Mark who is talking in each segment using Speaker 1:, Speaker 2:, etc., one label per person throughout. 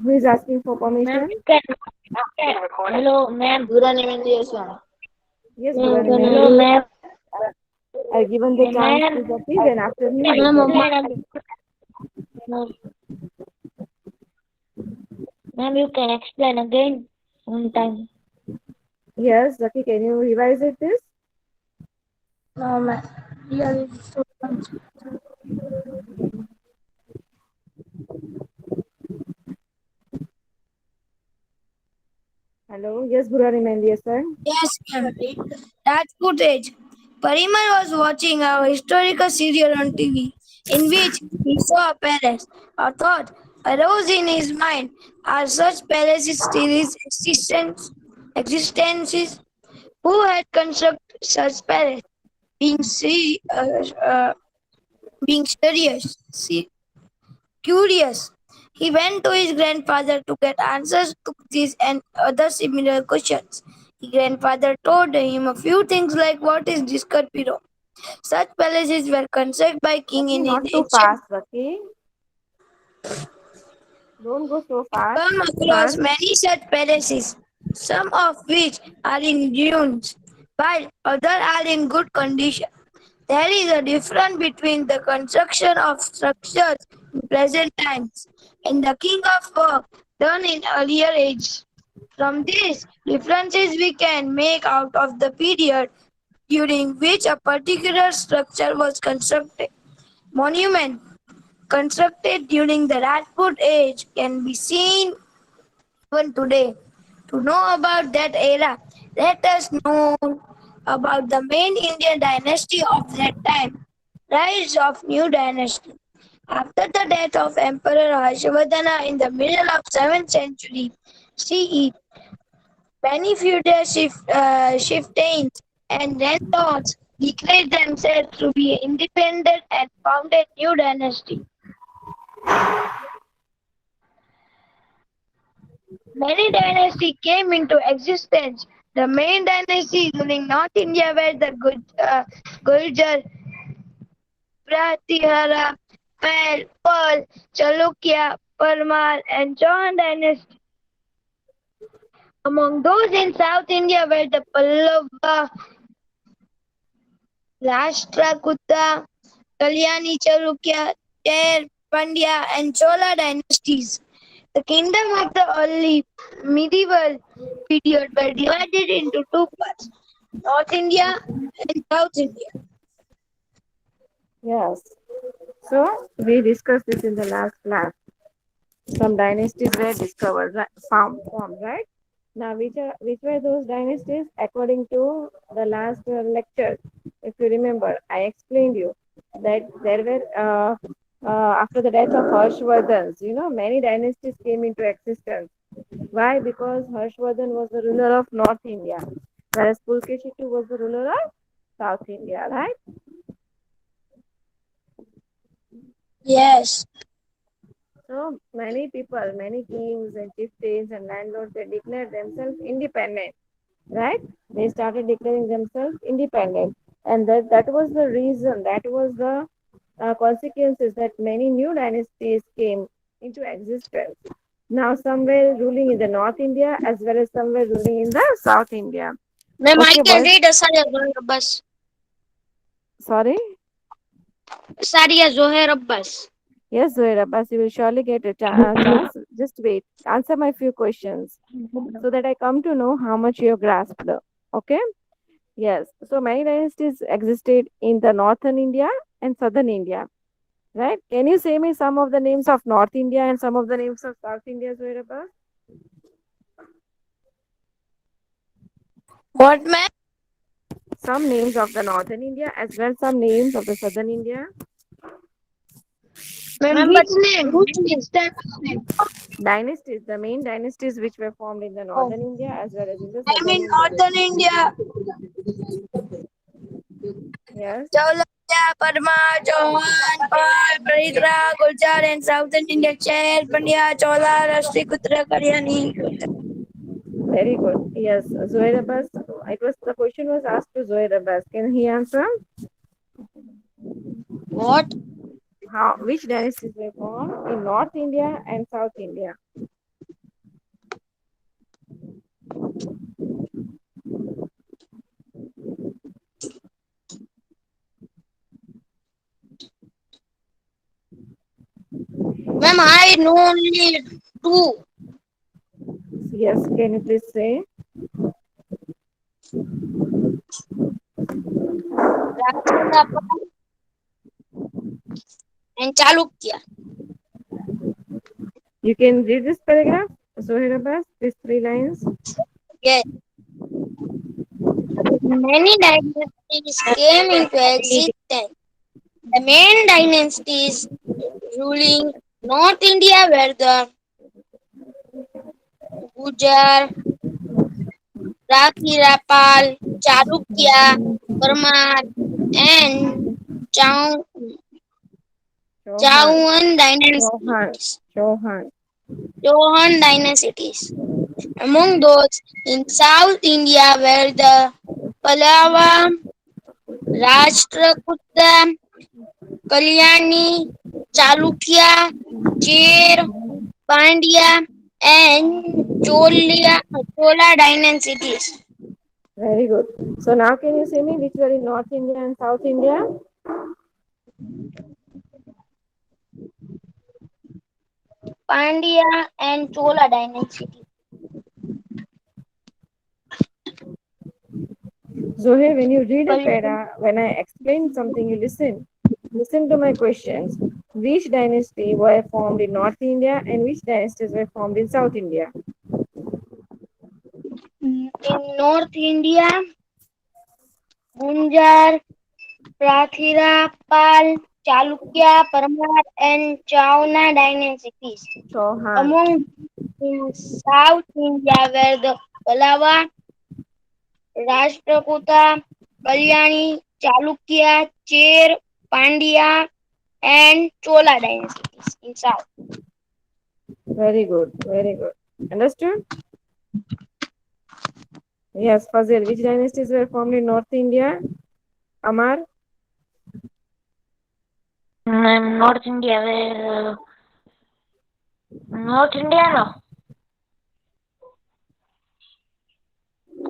Speaker 1: Who is asking for
Speaker 2: Ma'am,
Speaker 1: permission?
Speaker 2: hello, ma'am.
Speaker 1: Yes, Burani
Speaker 2: Hello,
Speaker 1: Mehndi.
Speaker 2: ma'am.
Speaker 1: Are given the chance
Speaker 2: Ma'am,
Speaker 1: to repeat, then after me you
Speaker 2: ma'am,
Speaker 1: can.
Speaker 2: ma'am, ma'am, you can explain again one time.
Speaker 1: Yes, Zaki, can you revise it this?
Speaker 2: No, ma'am. Here is so much.
Speaker 1: Hello. Yes, Burani Mehndi, yes, sir.
Speaker 3: Yes, ma'am. That footage. Parimal was watching a historical serial on TV in which he saw a palace. A thought arose in his mind. Are such palaces still his existences? Who had constructed such palace? Being, see, being curious, he went to his grandfather to get answers to these and other similar questions. His grandfather told him a few things like what is Discarpiro. Such palaces were constructed by king
Speaker 1: Zaki,
Speaker 3: in
Speaker 1: not too
Speaker 3: ancient
Speaker 1: fast, Zaki. Don't go so fast.
Speaker 3: come across
Speaker 1: First,
Speaker 3: many such palaces, some of which are in ruins, while others are in good condition. There is a difference between the construction of structures in present times and the king of work done in earlier ages. From these differences, we can make out of the period during which a particular structure was constructed. Monument constructed during the Rajput age can be seen even today. To know about that era, let us know about the main Indian dynasty of that time. Rise of new dynasty. After the death of Emperor Harshavardhana in the middle of 7th century CE, many feudal chieftains and landlords declared themselves to be independent and founded new dynasty. Many dynasties came into existence. The main dynasties ruling North India were the Gurjar, Pratihara, Pearl, Chalukya, Parmar, and Chauhan dynasty. Among those in South India were the Pallava, Rashtrakuta, Kalyani Chalukya, Chair, Pandya, and Chola dynasties. The kingdom of the early medieval period were divided into two parts, North India and South India.
Speaker 1: yes. So we discussed this in the last class. Some dynasties were discovered, formed, right? Now, which were those dynasties? According to the last lecture, if you remember, I explained you that there were after the death of Harshvardhan, many dynasties came into existence. Why? Because Harshvardhan was the ruler of North India, whereas Pulkeshitu was the ruler of South India, right?
Speaker 3: Yes.
Speaker 1: So many people, many kings and chieftains and landlords, they declared themselves independent, right? They started declaring themselves independent, and that was the reason, that was the consequences that many new dynasties came into existence. Now, some were ruling in the North India as well as some were ruling in the South India.
Speaker 3: Ma'am, I
Speaker 1: Okay,
Speaker 3: can
Speaker 1: boys.
Speaker 3: read Asaria Zohair Abbas.
Speaker 1: Sorry.
Speaker 3: Asaria Zohair Abbas.
Speaker 1: Yes, Zohair Abbas, you will surely get a chance. Just wait. Answer my few questions so that I come to know how much you have grasped. Okay? Yes. So many dynasties existed in the northern India and southern India. Right? Can you say me some of the names of North India and some of the names of South India, Zohair Abbas?
Speaker 3: What, ma'am?
Speaker 1: Some names of the northern India as well some names of the southern India.
Speaker 3: Ma'am,
Speaker 2: Ma'am, but
Speaker 3: which name?
Speaker 2: which name?
Speaker 3: Which type of name?
Speaker 1: Dynasties, the main dynasties which were formed in the
Speaker 3: Oh,
Speaker 1: northern India as well as in the
Speaker 3: I
Speaker 1: southern
Speaker 3: mean
Speaker 1: India.
Speaker 3: Northern India.
Speaker 1: Yes.
Speaker 3: Chaulukya, Parmar, Chauhan, Pal, Paritra, Guljar, and Southern India Chair, Pandya, Chola, Rashtrikutra, Kalyani.
Speaker 1: Very good. Yes. Zohair Abbas, the question was asked to Zohair Abbas. Can he answer?
Speaker 3: What?
Speaker 1: How which dynasties were formed in North India and South India?
Speaker 3: Ma'am, I know only two.
Speaker 1: Yes, can you please say?
Speaker 3: Rashtrapal and Chalukya.
Speaker 1: You can read this paragraph. Zohir Abbas, these three lines.
Speaker 3: Yes. Many dynasties came into existence. The main dynasties ruling North India were the Gujar, Rathirapal, Chalukya, Parmar, and Chau-
Speaker 1: Chauhan.
Speaker 3: Chauhan
Speaker 1: Chauhan.
Speaker 3: dynasties.
Speaker 1: Chauhan.
Speaker 3: Chauhan dynasties. Among those in South India were the Pallava, Rashtrakuta, Kalyani, Chalukya, Cher, Pandya, and Chola dynasties.
Speaker 1: Very good. So now can you say me which were in North India and South India?
Speaker 3: Pandya and Chola dynasty.
Speaker 1: Zohir, when you read a
Speaker 3: Kalyani.
Speaker 1: para, when I explain something, you listen. Listen to my questions. Which dynasty were formed in North India and which dynasties were formed in South India?
Speaker 3: In North India, Gunjar, Prathira, Pal, Chalukya, Parmar, and Chauna dynasties.
Speaker 1: Chauhan.
Speaker 3: Among in South India were the Pallava, Rashtrakuta, Kalyani, Chalukya, Cher, Pandya, and Chola dynasties in South.
Speaker 1: Very good. Very good. Understood? Yes, Fazil. Which dynasties were formed in North India? Amar?
Speaker 2: North India, North India, no.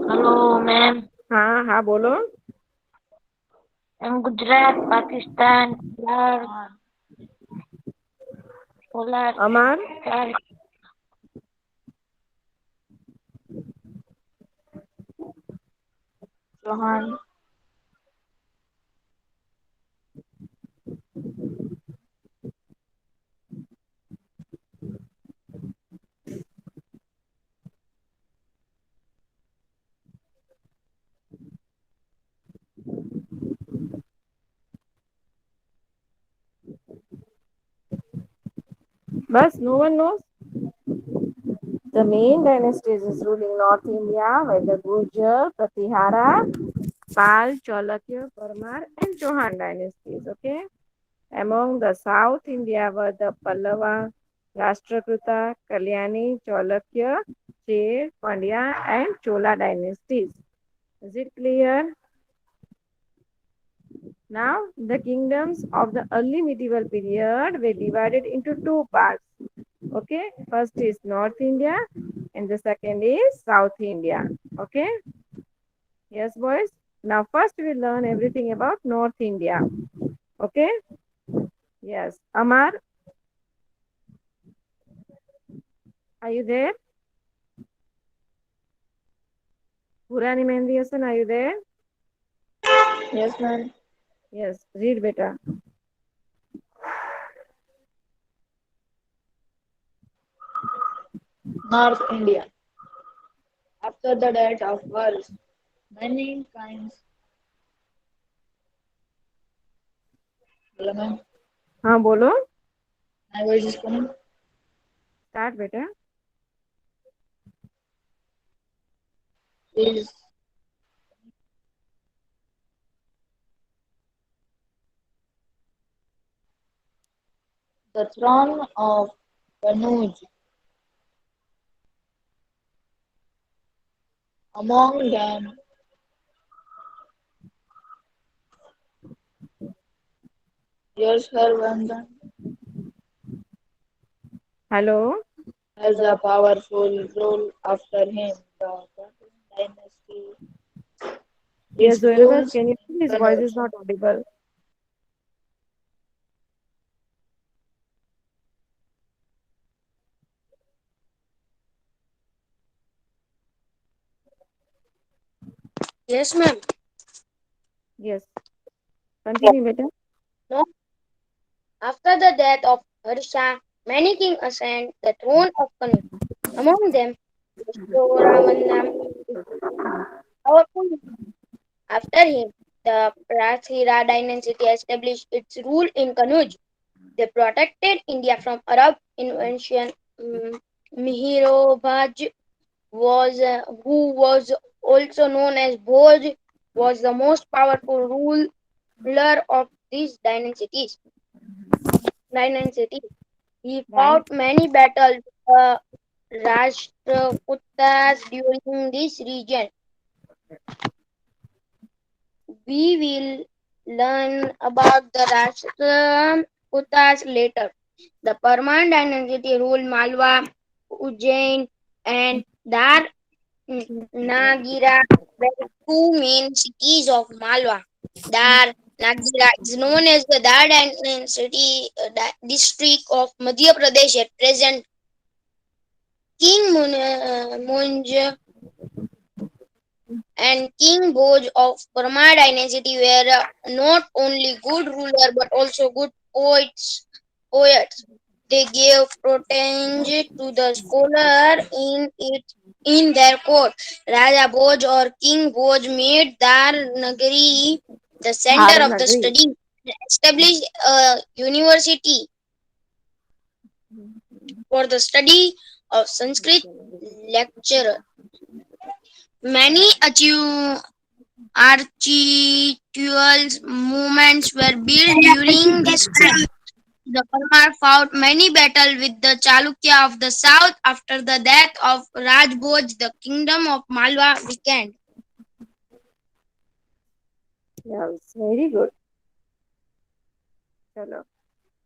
Speaker 2: Hello, ma'am.
Speaker 1: हाँ बोलो.
Speaker 2: Gujarat, Pakistan, Kolar,
Speaker 1: Amar?
Speaker 2: Chauhan.
Speaker 1: Bas, no one knows. The main dynasties is ruling North India were the Gujar, Pratihara, Pal, Cholakya, Parmar, and Chauhan dynasties. Okay. Among the South India were the Pallava, Rashtrakuta, Kalyani, Cholakya, Cher, Pandya, and Chola dynasties. Is it clear? Now, the kingdoms of the early medieval period were divided into two parts. Okay, first is North India and the second is South India. Okay, yes, boys. Now, first we will learn everything about North India. Okay, yes. Amar, are you there? Purani Mehndi Hassan, are you there?
Speaker 2: Yes, ma'am.
Speaker 1: Yes, read beta.
Speaker 2: North India. After the death of wars, many kinds. Hello, ma'am.
Speaker 1: हाँ बोलो.
Speaker 2: My voice is coming.
Speaker 1: Start beta.
Speaker 2: Is the throne of Kanuj. Among them, Yashharvandan
Speaker 1: Hello.
Speaker 2: has a powerful rule after him. The dynasty
Speaker 1: Yes,
Speaker 2: its
Speaker 1: Zoeras,
Speaker 2: rules
Speaker 1: can you
Speaker 2: in
Speaker 1: see his voice is
Speaker 2: Kannauj.
Speaker 1: not audible?
Speaker 3: Yes, ma'am.
Speaker 1: Yes. Continue, beta.
Speaker 3: No. After the death of Harsha, many kings ascended the throne of Kanu. Among them, Vishwaraman is powerful. After him, the Prathira dynasty established its rule in Kanuj. They protected India from Arab invasion. Mihirobhaj who was also known as Bhoj, was the most powerful ruler of these dynasties. He fought
Speaker 1: Dynasty.
Speaker 3: many battles with the Rashtrakutas during this region. We will learn about the Rashtrakutas later. The Parman dynasty ruled Malwa, Ujjain, and Nagira were the two main cities of Malwa. Dar Nagira is known as the Dar city district of Madhya Pradesh at present. King Munj and King Bhoj of Parma dynasty were not only good rulers but also good poets. They gave protege to the scholar in their court. Raja Bhoj or King Bhoj made Dar Nagari the center of the
Speaker 1: Dharanagari.
Speaker 3: study and established a university for the study of Sanskrit lecture. Many architectural movements were built during this time. The Parmar fought many battles with the Chalukya of the south. After the death of Rajbhoj, the kingdom of Malwa weakened.
Speaker 1: Yes, very good. Chalo.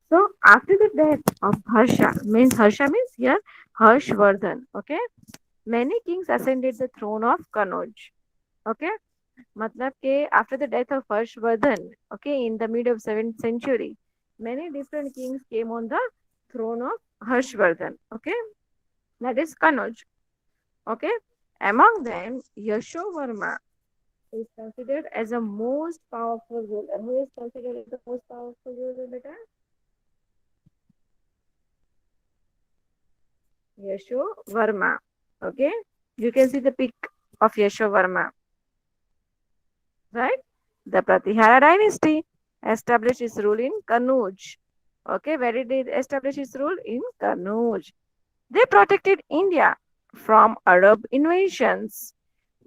Speaker 1: So after the death of Harsha means here Harshvardhan. Okay, many kings ascended the throne of Kanauj. Okay, matlab ke after the death of Harshvardhan, okay, in the mid of 7th century, many different kings came on the throne of Harshvardhan. Okay, that is Kanauj. Okay, among them Yashovarma is considered as a most powerful ruler. Who is considered as the most powerful ruler, beta? Yashovarma. Okay, you can see the pic of Yashovarma, right? The Pratihara dynasty established its rule in Kanuj. Okay, where did it establish its rule? In Kanuj. They protected India from Arab invasions.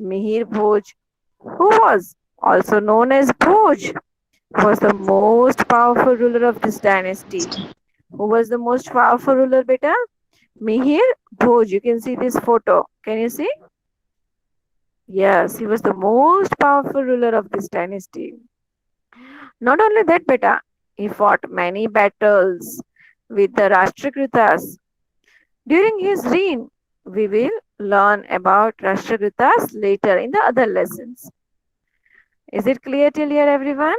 Speaker 1: Mihir Bhoj, who was also known as Bhoj, was the most powerful ruler of this dynasty. Who was the most powerful ruler, beta? Mihir Bhoj. You can see this photo. Can you see? Yes, he was the most powerful ruler of this dynasty. Not only that, beta, he fought many battles with the Rashtrakutas. During his reign, we will learn about Rashtrakutas later in the other lessons. Is it clear till here, everyone?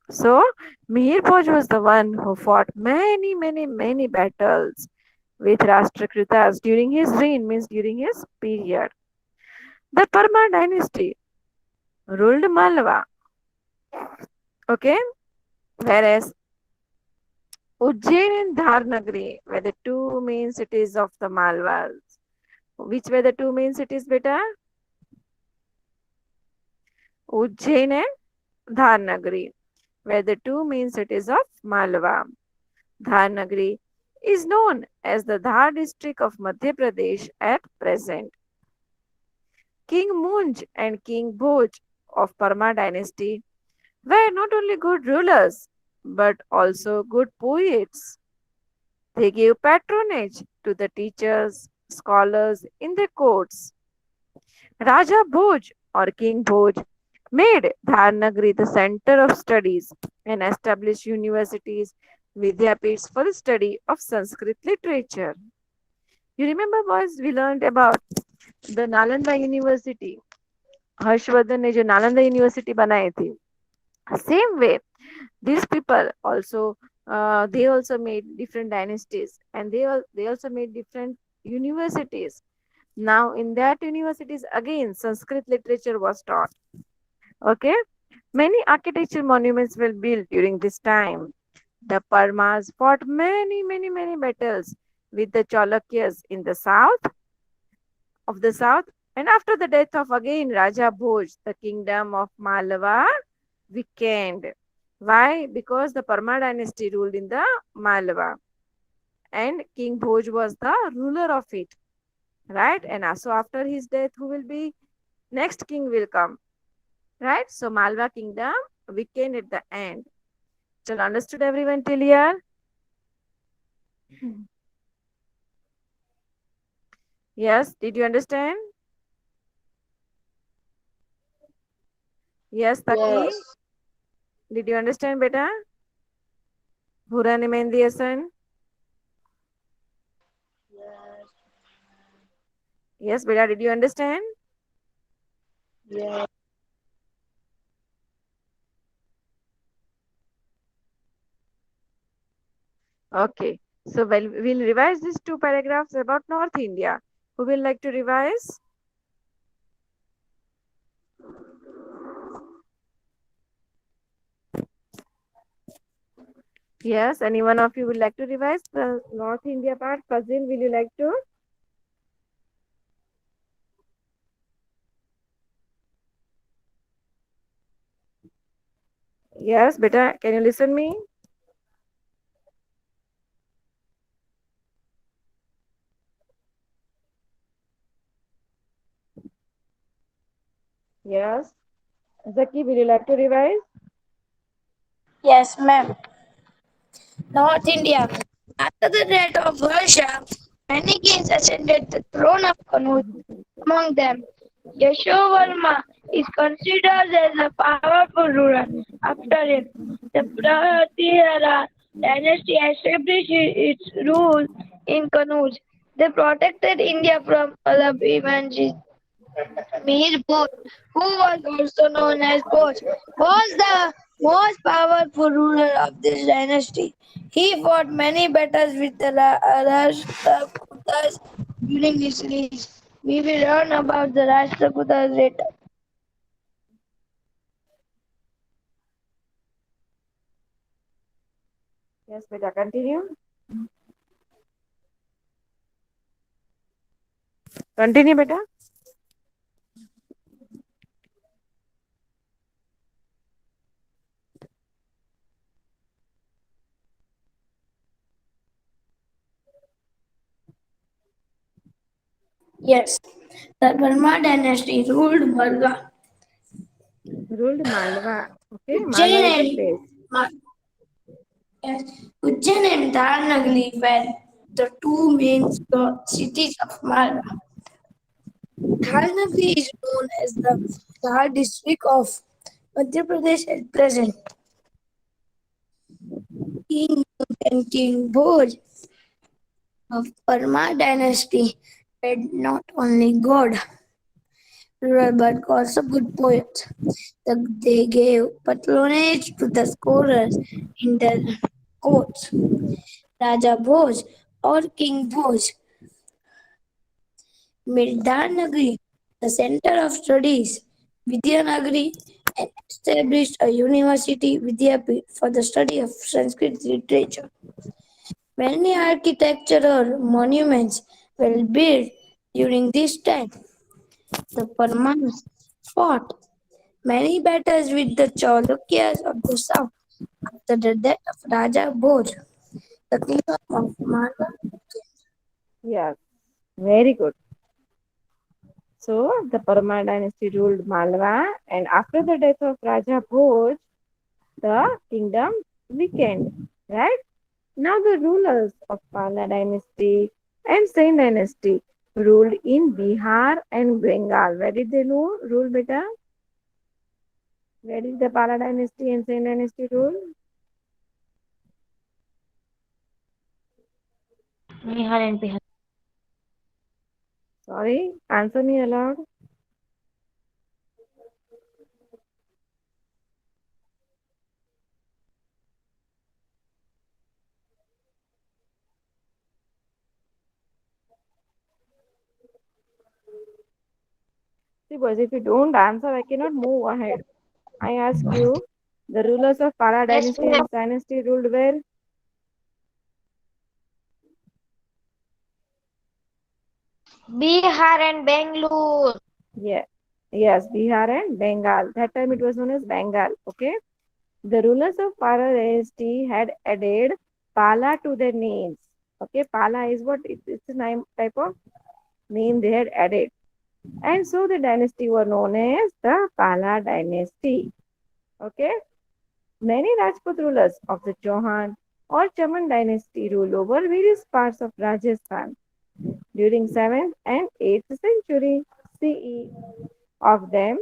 Speaker 1: So, Mihir Bhoj was the one who fought many battles with Rashtrakutas during his reign, means during his period. The Parma dynasty ruled Malwa, okay, whereas Ujjain and Dharnagari were the two main cities of the Malwas. Which were the two main cities, beta? Ujjain and Dharnagari were the two main cities of Malwa. Dharnagari is known as the Dhar district of Madhya Pradesh at present. King Munj and King Bhoj of Parma dynasty were not only good rulers but also good poets. They gave patronage to the teachers, scholars in their courts. Raja Bhoj or King Bhoj made Dharnagari the center of studies and established universities, Vidyapits for the study of Sanskrit literature. You remember, boys, we learned about the Nalanda University, Harshvardhan ने जो Nalanda university बनाई थी, same way these people also they also made different dynasties, and they also made different universities. Now in that universities again Sanskrit literature was taught. Okay, many architecture monuments were built during this time. The Parmas fought many battles with the Chalukyas in the south, and after the death of again Raja Bhoj, the kingdom of Malwa weakened. Why? Because the Parma dynasty ruled in the Malwa, and King Bhoj was the ruler of it, right? And also after his death, who will be next king will come, right? So Malwa kingdom weakened at the end. Shall understood everyone till here? Yes, did you understand? Yes, Taki,
Speaker 2: Yes.
Speaker 1: did you understand, beta? Hura ne mehendi hasan?
Speaker 2: Yes.
Speaker 1: Yes, beta, did you understand?
Speaker 2: Yes.
Speaker 1: Okay. So we'll revise these two paragraphs about North India. Who will like to revise? Yes, any one of you would like to revise the North India part? Fazil, will you like to? Yes, beta, can you listen me? Yes. Zaki, will you like to revise?
Speaker 3: Yes, ma'am. North India. After the death of Harsha, many kings ascended the throne of Kanauj. Among them, Yashovarma is considered as a powerful ruler. After him, the Prahatihara dynasty established its rule in Kanauj. They protected India from other Bimanji. Mir Bhoj, who was also known as Bhoj, was the most powerful ruler of this dynasty. He fought many battles with the Rashtrakutas during his reign. We will learn about the Rashtrakutas later.
Speaker 1: Yes, beta, continue. Continue, beta.
Speaker 3: Yes, the Burma dynasty ruled Varga.
Speaker 1: Ruled Malwa. Okay,
Speaker 3: Ujjain
Speaker 1: Malwa is a
Speaker 3: and
Speaker 1: place.
Speaker 3: Ma- yes, Ujjain and Dharnagli were the two main cities of Malwa. Dharnagri is known as the Dhar district of Madhya Pradesh at present. King Nug and King Bhoj of Parma dynasty were not only god ruler but also good poets. They gave patronage to the scholars in their courts. Raja Bhoj or King Bhoj made Dharnagri the center of studies. Vidyanagari and established a university Vidyapit for the study of Sanskrit literature. Many architectural monuments were built during this time. The Parmanas fought many battles with the Chalukyas of the south. After the death of Raja Bhoj, the kingdom of Malwa.
Speaker 1: Yes, very good. So the Parma dynasty ruled Malwa, and after the death of Raja Bhoj, the kingdom weakened. Right? Now the rulers of Pala dynasty and Sen dynasty ruled in Bihar and Bengal. Where did they rule, beta? Where did the Pala dynasty and Sen dynasty rule?
Speaker 2: Nihal and Bihar.
Speaker 1: Sorry, answer me aloud. See, boys, if you don't answer, I cannot move ahead. I ask you, the rulers of Pala
Speaker 3: Yes,
Speaker 1: dynasty
Speaker 3: ma'am.
Speaker 1: and dynasty ruled where?
Speaker 3: Bihar and Bangalore.
Speaker 1: Yeah. Yes, Bihar and Bengal. That time it was known as Bengal. Okay. The rulers of Pala dynasty had added Pala to their names. Okay, Pala is what it's a name type of name they had added. And so the dynasty were known as the Pala dynasty. Okay. Many Rajput rulers of the Chauhan or Chaman dynasty ruled over various parts of Rajasthan during 7th and 8th century CE. Of them,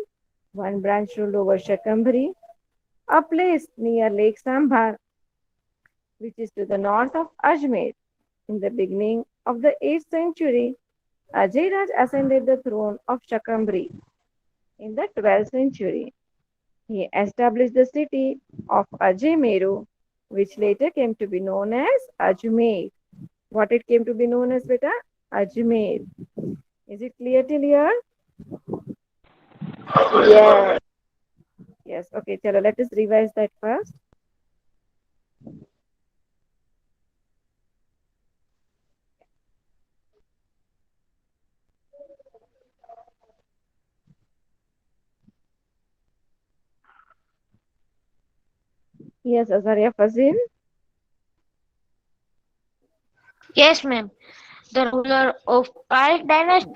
Speaker 1: one branch ruled over Shakambhari, a place near Lake Sambhar, which is to the north of Ajmer. In the beginning of the 8th century, Ajay Raj ascended the throne of Shakambhari. In the 12th century, he established the city of Ajmeru, which later came to be known as Ajmer. What it came to be known as, beta? Ajmer. Is it clear till here?
Speaker 3: Yes.
Speaker 1: Yes. Okay, chalo, let us revise that first. Yes, Azaria Fazil.
Speaker 3: Yes, ma'am. The ruler of Pala dynasty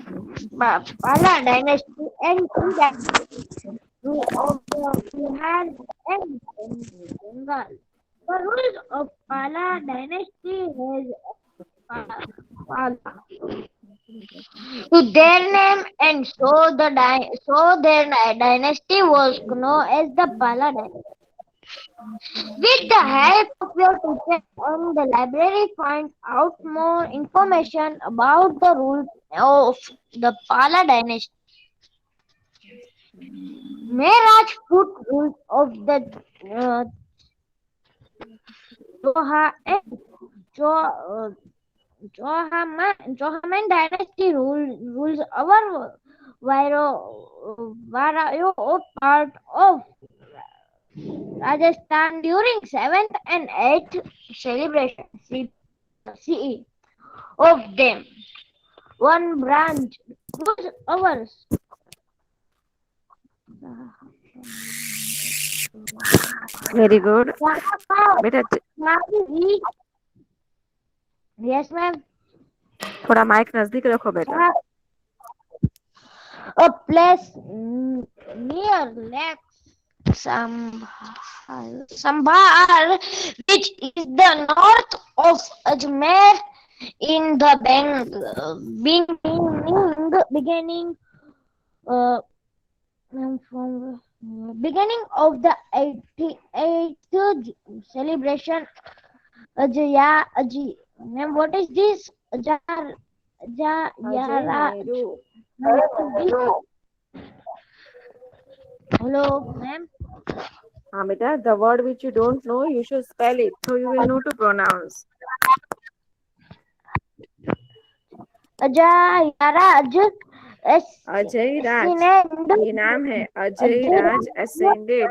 Speaker 3: and Tea dynasty, rule of the Bihar and Bengal. The rules of Pala dynasty has Pala to their name, and so their dynasty was known as the Pala dynasty. With the help of your teacher on the library, find out more information about the rules of the Pala dynasty. May Rajput rules of the uh, Choha and Cho, Chohaman dynasty rules our Varayo part of Rajasthan during 7th and 8th celebration CE. Of them, one branch rules ours.
Speaker 1: Very good. बेटा
Speaker 3: Yes, ma'am.
Speaker 1: थोड़ा mic नजदीक रखो बेटा.
Speaker 3: A place near Lake Sambhar, which is the north of Ajmer in the beginning uh, from beginning of the 88th celebration. Ajaya Aji. Ma'am, what is this?
Speaker 1: Ajay
Speaker 3: Yara.
Speaker 1: Meru.
Speaker 3: Hello, ma'am.
Speaker 1: हाँ बेटा, the word which you don't know, you should spell it, so you will know to pronounce.
Speaker 3: Ajayaraj
Speaker 1: Ajay Raj,
Speaker 3: ascended.
Speaker 1: ये नाम है अजय राज ascended.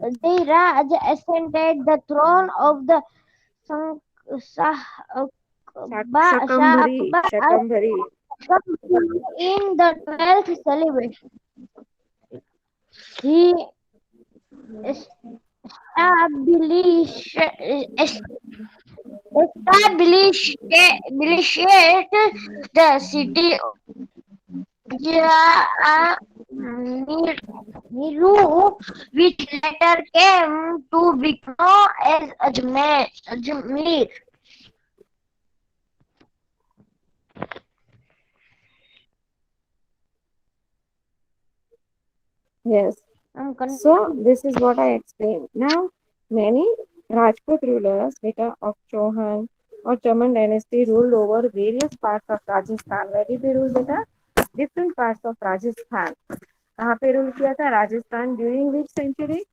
Speaker 3: Ajayaraj ascended the throne of the Sang- Shah-
Speaker 1: Shakambhari,
Speaker 3: Akbar
Speaker 1: Shakambhari.
Speaker 3: in the 12th celebration. He established established the city of Niru, which later came to be known as Ajmer.
Speaker 1: Yes. So this is what I explained. Now, many Rajput rulers, beta of Chauhan or Chaman dynasty ruled over various parts of Rajasthan. Where did they rule, beta? Different parts of Rajasthan. कहाँ पे rule किया था? Rajasthan. During which century?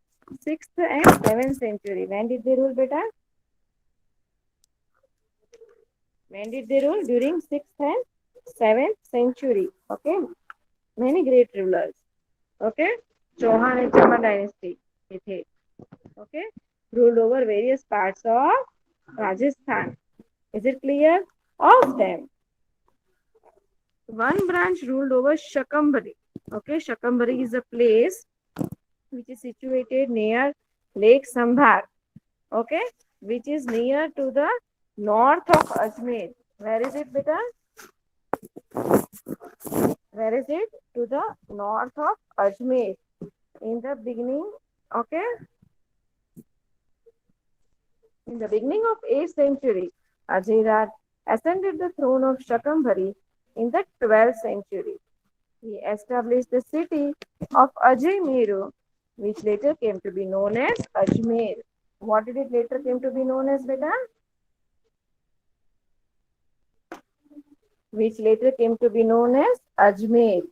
Speaker 1: 6th and 7th century. When did they rule, beta? When did they rule? During 6th and 7th century. Okay. Many great rulers. Okay. Chauhan and Chaman dynasty. Okay. Ruled over various parts of Rajasthan. Is it clear? Of them, one branch ruled over Shakambari. Okay, Shakambari is a place which is situated near Lake Sambhar. Okay, which is near to the north of Ajmer. Where is it, beta? Where is it? To the north of Ajmer. In the beginning, okay, in the beginning of 8th century, Ajay ascended the throne of Shakambari in the 12th century. He established the city of Ajmer, which later came to be known as Ajmer. What did it later came to be known as, beta? Which later came to be known as Ajmer.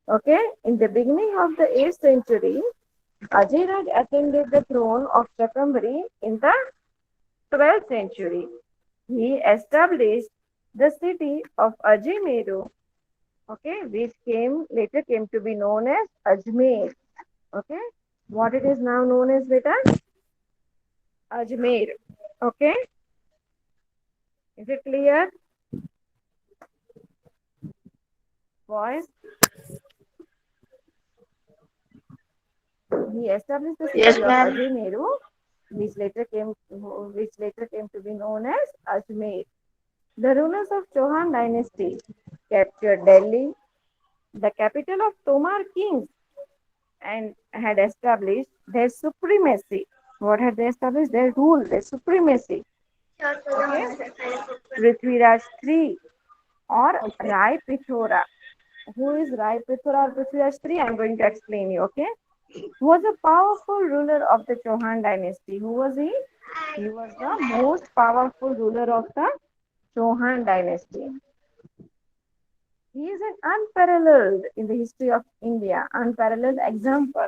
Speaker 1: Okay, in the beginning of the 8th century, Ajay ascended the throne of Shakambari in the 12th century. He established the city of Ajmer, okay, which later came to be known as Ajmer. Okay, what it is now known as, beta? Ajmer. Okay, is it clear, boys? He established the
Speaker 2: Yes,
Speaker 1: city of
Speaker 2: ma'am.
Speaker 1: Ajmer, which later came to be known as Ajmer. The rulers of Chauhan dynasty captured Delhi, the capital of Tomar kings, and had established their supremacy. What had they established? Their rule, their supremacy. Okay, Prithviraj III or
Speaker 2: Okay.
Speaker 1: Rai Pithora. Who is Rai Pithora or Prithviraj III? I'm going to explain you. Okay, was a powerful ruler of the Chauhan dynasty. Who was he? He was the most powerful ruler of the Chauhan dynasty. He is an unparalleled in the history of India, unparalleled example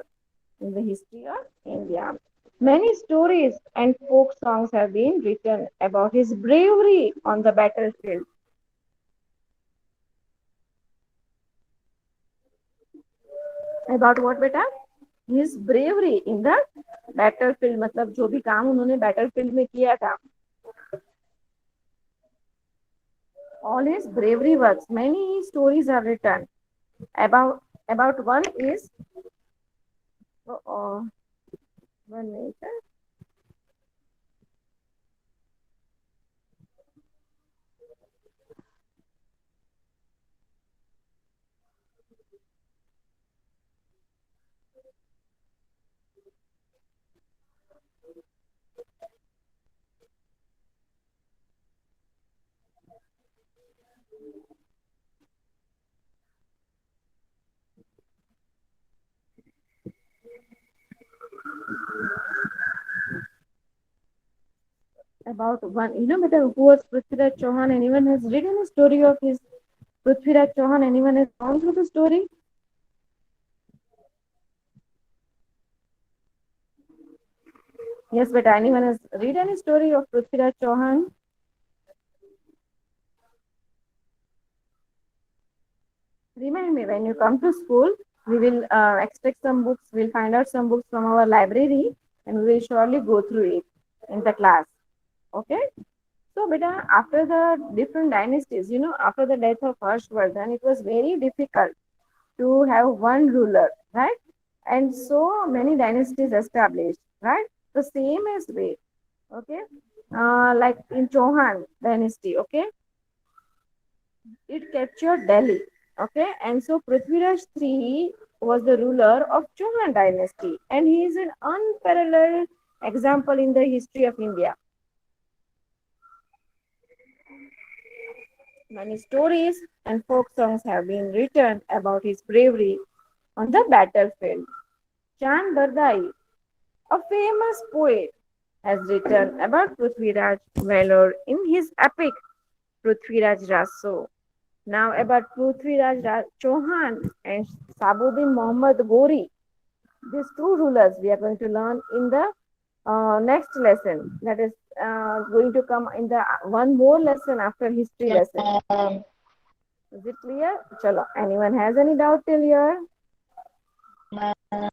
Speaker 1: in the history of India. Many stories and folk songs have been written about his bravery on the battlefield. About what, beta? His bravery in the battlefield. मतलब जो भी काम उन्होंने battlefield में किया था. All his bravery works. Many stories are written about one is uh, 1 minute. About one, who was Prithviraj Chauhan? Anyone has written a story of his Prithviraj Chauhan? Anyone has gone through the story? Yes, but anyone has read any story of Prithviraj Chauhan? Remind me when you come to school, we will expect some books. We'll find out some books from our library, and we will surely go through it in the class. Okay. So, beta, after the different dynasties, after the death of Harshvardhan, it was very difficult to have one ruler, right? And so many dynasties established, right? The same as way, okay? Like in Chauhan dynasty, okay? It captured Delhi, okay? And so Prithviraj III was the ruler of Chauhan dynasty, and he is an unparalleled example in the history of India. Many stories and folk songs have been written about his bravery on the battlefield. Chand Bardai, a famous poet, has written about Prithviraj Valor in his epic Prithviraj Raso. Now about Chauhan and Sabuddin Muhammad Gori. These two rulers we are going to learn in the next lesson. That is going to come in the one more lesson after history
Speaker 2: Yeah,
Speaker 1: lesson. Is it clear? Chalo. Anyone has any doubt till here?
Speaker 2: ma'am.